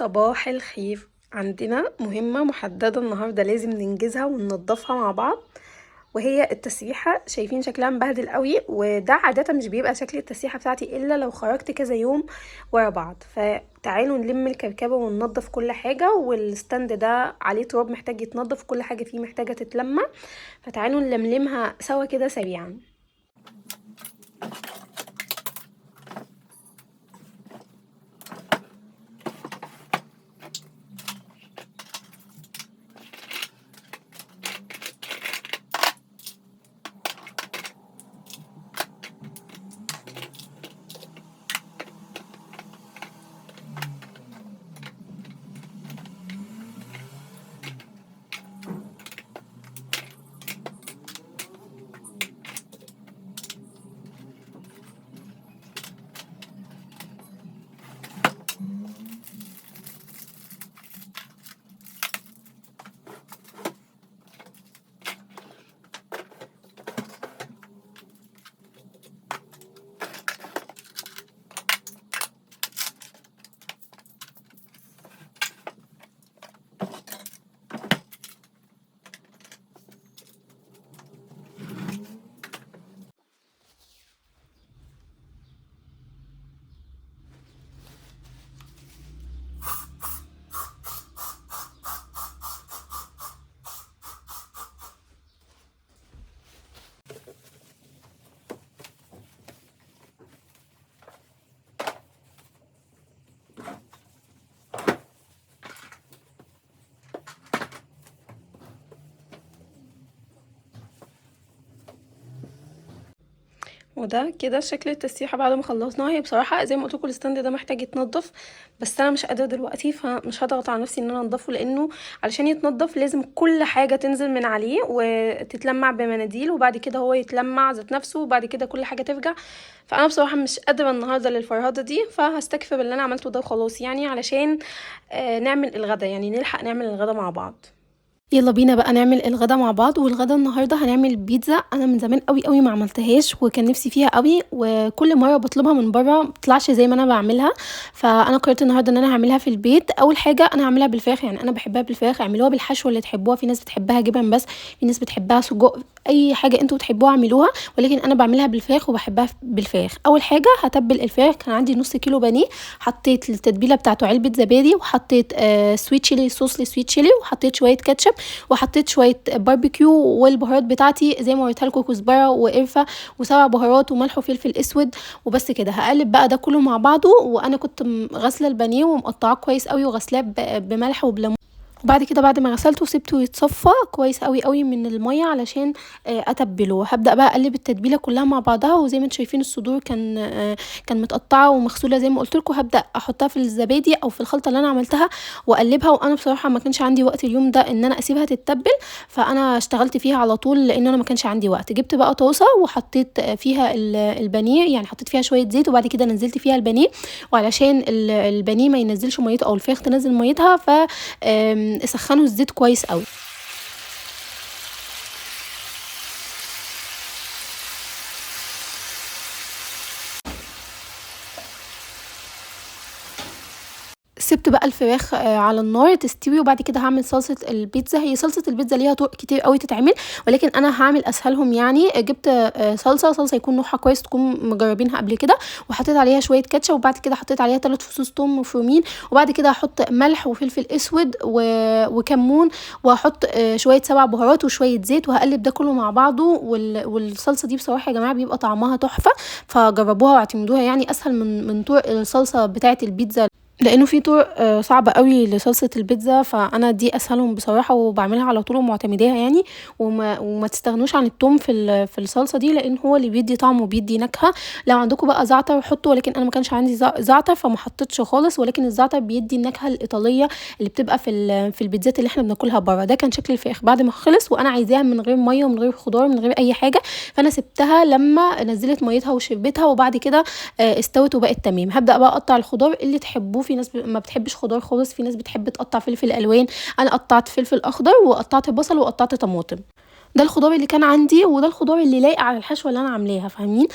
صباح الخير. عندنا مهمة محددة النهاردة لازم ننجزها وننضفها مع بعض، وهي التسريحة. شايفين شكلها مبهدل قوي، وده عادة مش بيبقى شكل التسريحة بتاعتي الا لو خرجت كذا يوم ورا بعض. فتعالوا نلم الكركبة وننضف كل حاجة، والستاند ده عليه تراب محتاج يتنضف، كل حاجة فيه محتاجة تتلمع. فتعالوا نلملمها سوا كده سريعا. وده كده شكل التسريحه بعد ما خلصناها. هي بصراحه زي ما قلت لكم الستاند ده محتاج يتنضف، بس انا مش قادره دلوقتي، فمش هضغط على نفسي ان انا انضفه، لانه علشان يتنضف لازم كل حاجه تنزل من عليه وتتلمع بمناديل، وبعد كده هو يتلمع ذات نفسه، وبعد كده كل حاجه ترجع. فانا بصراحه مش قادره النهارده للفرهده دي، فهستكفي باللي انا عملته ده وخلاص، يعني علشان نعمل الغدا، يعني نلحق نعمل الغدا مع بعض. يلا بينا بقى نعمل الغدا مع بعض. والغدا النهارده هنعمل بيتزا. انا من زمان قوي قوي ما عملتهاش، وكان نفسي فيها قوي، وكل مره بطلبها من بره ما بتطلعش زي ما انا بعملها. فانا قررت النهارده ان انا هعملها في البيت. اول حاجه انا هعملها بالفراخ، يعني انا بحبها بالفراخ. اعملوها بالحشوه اللي تحبوها، في ناس بتحبها جبن بس، في ناس بتحبها سجق، اي حاجه انتوا بتحبوها اعملوها، ولكن انا بعملها بالفراخ وبحبها بالفراخ. اول حاجه هتبل الفراخ. كان عندي نص كيلو بانيه، حطيت التتبيله بتاعته علبه زبادي، وحطيت سويت شيلي، صوص لسويت شيلي، وحطيت شويه كاتشب، وحطيت شويه باربيكيو، والبهارات بتاعتي زي ما وريتها لكم، كزبره وقرفه وسبع بهارات وملح وفلفل اسود، وبس كده. هقلب بقى ده كله مع بعضه. وانا كنت غاسله البانيه ومقطعاه كويس قوي، وغسلاه بملح وبليمون. وبعد كده بعد ما غسلته وسبته يتصفى كويس قوي قوي من الميه علشان اتبله. هبدا بقى اقلب التتبيله كلها مع بعضها. وزي ما انتم شايفين الصدور كان متقطعه ومغسوله زي ما قلت لكم. هبدا احطها في الزبادي او في الخلطه اللي انا عملتها واقلبها. وانا بصراحه ما كانش عندي وقت اليوم ده ان انا اسيبها تتبل، فانا اشتغلت فيها على طول لان انا ما كانش عندي وقت. جبت بقى طاسه وحطيت فيها البانيه، يعني حطيت فيها شويه زيت، وبعد كده نزلت فيها البانيه. وعلشان البانيه ما ينزلش ميته او الفراخ تنزل ميتها، ف سخنوا الزيت كويس قوي. سبت بقى الفراخ على النار تستوي، وبعد كده هعمل صلصه البيتزا. هي صلصه البيتزا ليها طرق كتير قوي تتعمل، ولكن انا هعمل اسهلهم. يعني جبت صلصه يكون نوعها كويس، تكون مجربينها قبل كده، وحطيت عليها شويه كاتشب، وبعد كده حطيت عليها 3 فصوص توم مفرومين، وبعد كده هحط ملح وفلفل اسود وكمون، وهحط شويه سبع بهارات وشويه زيت، وهقلب ده كله مع بعضه. والصلصه دي بصراحه يا جماعه بيبقى طعمها تحفه، فجربوها واعتمدوها. يعني اسهل من طرق الصلصه بتاعه البيتزا، لانه في طرق صعبه قوي لصلصه البيتزا، فانا دي اسهلهم بصراحه وبعملها على طول ومعتمداها يعني. وما تستغنوش عن الثوم في الصلصه دي، لان هو اللي بيدي طعم وبيدي نكهه. لو عندكم بقى زعتر حطوا، ولكن انا ما كانش عندي زعتر فما حطيتش خالص. ولكن الزعتر بيدي النكهه الايطاليه اللي بتبقى في البيتزات اللي احنا بناكلها بره. ده كان شكل الفراخ بعد ما خلص، وانا عايزاها من غير ميه ومن غير خضار من غير اي حاجه، فانا سبتها لما نزلت ميتها وشربتها، وبعد كده استوت وبقت تمام. هبدا بقى اقطع الخضار اللي تحبوه. في ناس ما بتحبش خضار خالص، في ناس بتحب تقطع فلفل الوان. انا قطعت فلفل اخضر، وقطعت بصل، وقطعت طماطم. ده الخضار اللي كان عندي، وده الخضار اللي لايق على الحشوه اللي انا عاملاها، فاهمين؟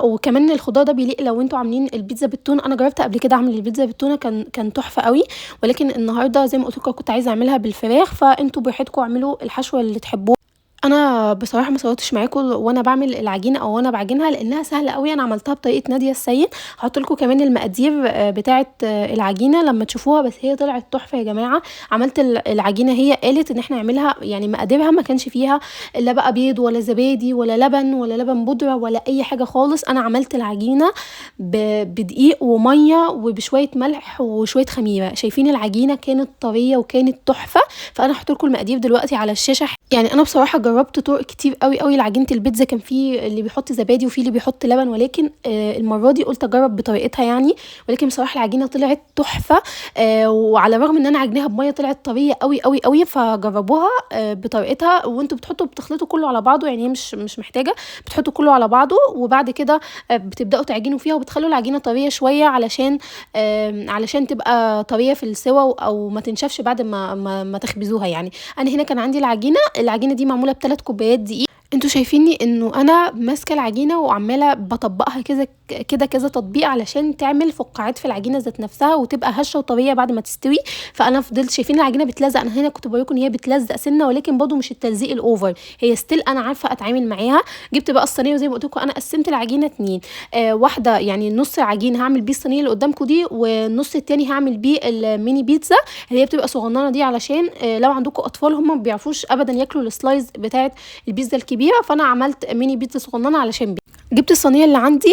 وكمان الخضار ده بيليق لو انتوا عاملين البيتزا بالتونه. انا جربت قبل كده اعمل البيتزا بالتونه، كان تحفه قوي. ولكن النهارده زي ما قلت لكم كنت عايزه اعملها بالفراخ، فانتوا براحتكم اعملوا الحشوه اللي تحبوها. انا بصراحه ما صورتش معاكم وانا بعمل العجينه او وانا بعجنها لانها سهله قوي. انا عملتها بطريقه ناديه السيد، هحط لكم كمان المقادير بتاعه العجينه لما تشوفوها. بس هي طلعت تحفه يا جماعه. عملت العجينه، هي قالت ان احنا نعملها يعني مقاديرها ما كانش فيها الا بقى بيض ولا زبادي ولا لبن ولا لبن بودره ولا اي حاجه خالص. انا عملت العجينه بدقيق وميه وبشويه ملح وشويه خميره. شايفين العجينه كانت طريه وكانت تحفه. فانا هحط لكم المقادير دلوقتي على الشاشه. يعني انا بصراحه جربت طرق كتير قوي قوي لعجينه البيتزا، كان في اللي بيحط زبادي وفي اللي بيحط لبن، ولكن المره دي قلت اجرب بطريقتها يعني. ولكن بصراحه العجينه طلعت تحفه، وعلى الرغم ان انا عجناها بميه طلعت طريه قوي قوي قوي. فجربوها بطريقتها. وانتوا بتخلطوا كله على بعضه، يعني هي مش محتاجه، بتحطوا كله على بعضه وبعد كده بتبداوا تعجنوا فيها وبتخلوا العجينه طريه شويه علشان تبقى طريه في السوا او ما تنشفش بعد ما تخبزوها يعني. انا هنا كان عندي العجينه دي معموله ب3 كوبايات دقيق. انتوا شايفيني انه انا ماسكه العجينه وعماله بطبقها كذا كده كذا تطبيق علشان تعمل فقاعات في العجينه ذات نفسها وتبقى هشه وطريه بعد ما تستوي. فانا فضلت شايفين العجينه بتلزق. انا هنا كنت بوريكم ان هي بتلزق سنه، ولكن برضو مش التلزيق الاوفر، هي ستيل انا عارفه اتعامل معاها. جبت بقى الصينيه وزي ما قلت لكم انا قسمت العجينه 2. واحده يعني نص العجين هعمل بيه الصينيه اللي قدامكم دي، والنص التاني هعمل بيه الميني بيتزا اللي هي بتبقى صغننه دي، علشان لو عندكم اطفال هم ما بيعرفوش ابدا ياكلوا السلايز بتاعه البيتزا الكبيره. فانا عملت ميني بيتزا صغننه علشان جبت الصينيه اللي عندي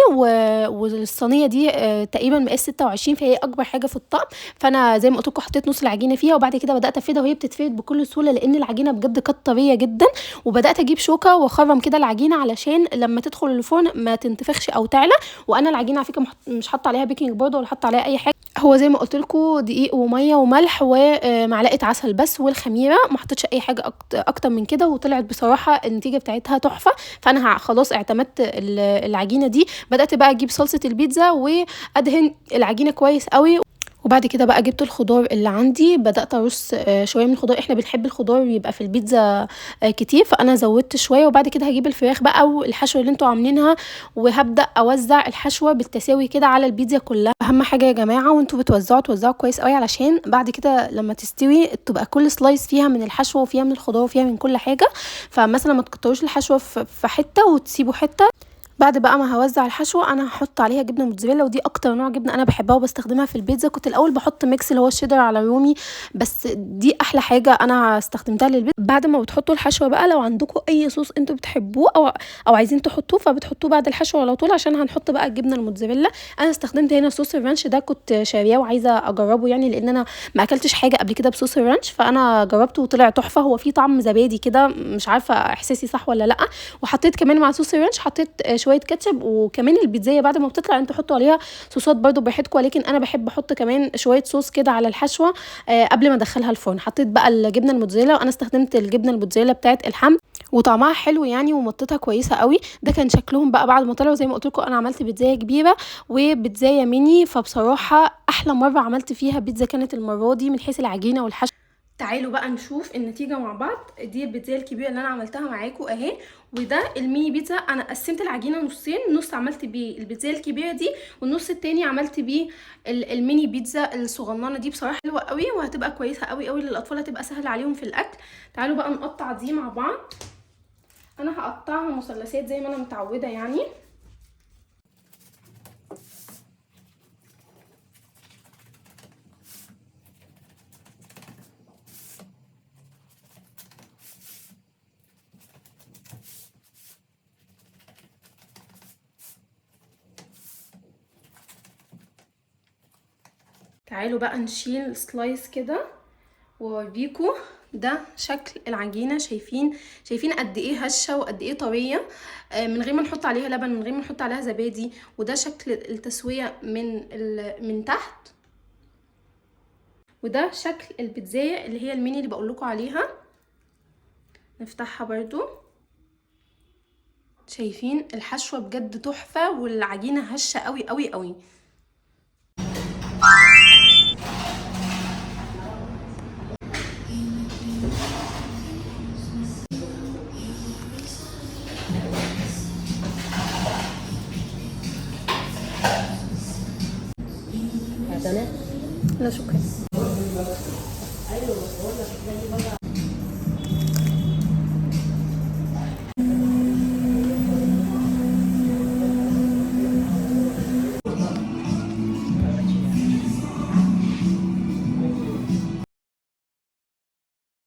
والصينيه دي تقريبا مقاس 26، فهي اكبر حاجه في الطقم. فانا زي ما قلت لكم حطيت نص العجينه فيها وبعد كده بدات افردها وهي بتتفرد بكل سهوله لان العجينه بجد كانت طريه جدا. وبدات اجيب شوكه واخرم كده العجينه علشان لما تدخل الفرن ما تنتفخش او تعلى. وانا العجينه على فكره مش حاطه عليها بيكنج باودر ولا حاطه عليها اي حاجه، هو زي ما قلت لكم دقيق وميه وملح ومعلقه عسل بس والخميره، ما حطيتش اي حاجه اكتر من كده. وطلعت بصراحه النتيجه بتاعتها تحفه. فانا خلاص اعتمدت العجينه دي. بدات بقى اجيب صلصه البيتزا وادهن العجينه كويس قوي. وبعد كده بقى جبت الخضار اللي عندي، بدات ارص شويه من الخضار. احنا بنحب الخضار يبقى في البيتزا كتير، فانا زودت شويه. وبعد كده هجيب الفراخ بقى والحشوه اللي انتوا عاملينها وهبدا اوزع الحشوه بالتساوي كده على البيتزا كلها. اهم حاجه يا جماعه وانتوا بتوزعوا توزعوا كويس قوي علشان بعد كده لما تستوي تبقى كل سلايس فيها من الحشوه وفيها من الخضار وفيها من كل حاجه. فمثلا ما تكتروش الحشوه في حته وتسيبوا حته. بعد بقى ما هوزع الحشوه انا هحط عليها جبنه موتزاريلا، ودي اكتر نوع جبنه انا بحبها وبستخدمها في البيتزا. كنت الاول بحط ميكس اللي هو الشيدر على رومي، بس دي احلى حاجه انا استخدمتها للبيتزا. بعد ما بتحطوا الحشوه بقى لو عندكم اي صوص انتوا بتحبوه او عايزين تحطوه فبتحطوه بعد الحشوه على طول، عشان هنحط بقى الجبنه الموتزاريلا. انا استخدمت هنا صوص الرانش، ده كنت شارياه وعايزه اجربه يعني لان انا ما اكلتش حاجه قبل كده بصوص الرانش، فانا جربته وطلع تحفه. هو فيه طعم زبادي كده، مش عارفه احساسي صح ولا لا. وحطيت كمان مع صوص الرانش حطيت شويه كاتشب. وكمان البيتزايه بعد ما بتطلع انتوا حطوا عليها صوصات برده براحتكم، ولكن انا بحب احط كمان شويه صوص كده على الحشوه قبل ما ادخلها الفرن. حطيت بقى الجبنه الموتزاريلا، وانا استخدمت الجبنه الموتزاريلا بتاعه الحمد وطعمها حلو يعني ومطتها كويسه قوي. ده كان شكلهم بقى بعد ما طلعوا. زي ما قلت لكم انا عملت بيتزايه كبيره وبيتزايه ميني، فبصراحه احلى مره عملت فيها بيتزا كانت المره دي من حيث العجينه والحشو. تعالوا بقى نشوف النتيجه مع بعض. دي البيتزا الكبيره اللي انا عملتها معاكم اهي، وده الميني بيتزا. انا قسمت العجينه نصين، نص عملت بيه البيتزا الكبيره دي والنص التاني عملت بيه الميني بيتزا الصغننه دي. بصراحه حلوه قوي وهتبقى كويسه قوي قوي للاطفال، هتبقى سهله عليهم في الاكل. تعالوا بقى نقطع دي مع بعض. انا هقطعها مثلثات زي ما انا متعوده يعني. تعالوا بقى نشيل سلايس كده واوريكم ده شكل العجينه. شايفين قد ايه هشه وقد ايه طريه من غير ما نحط عليها لبن، من غير ما نحط عليها زبادي. وده شكل التسويه من تحت، وده شكل البيتزايه اللي هي الميني اللي بقول لكم عليها. نفتحها برضو، شايفين الحشوه بجد تحفه والعجينه هشه قوي قوي قوي. لا شكرا.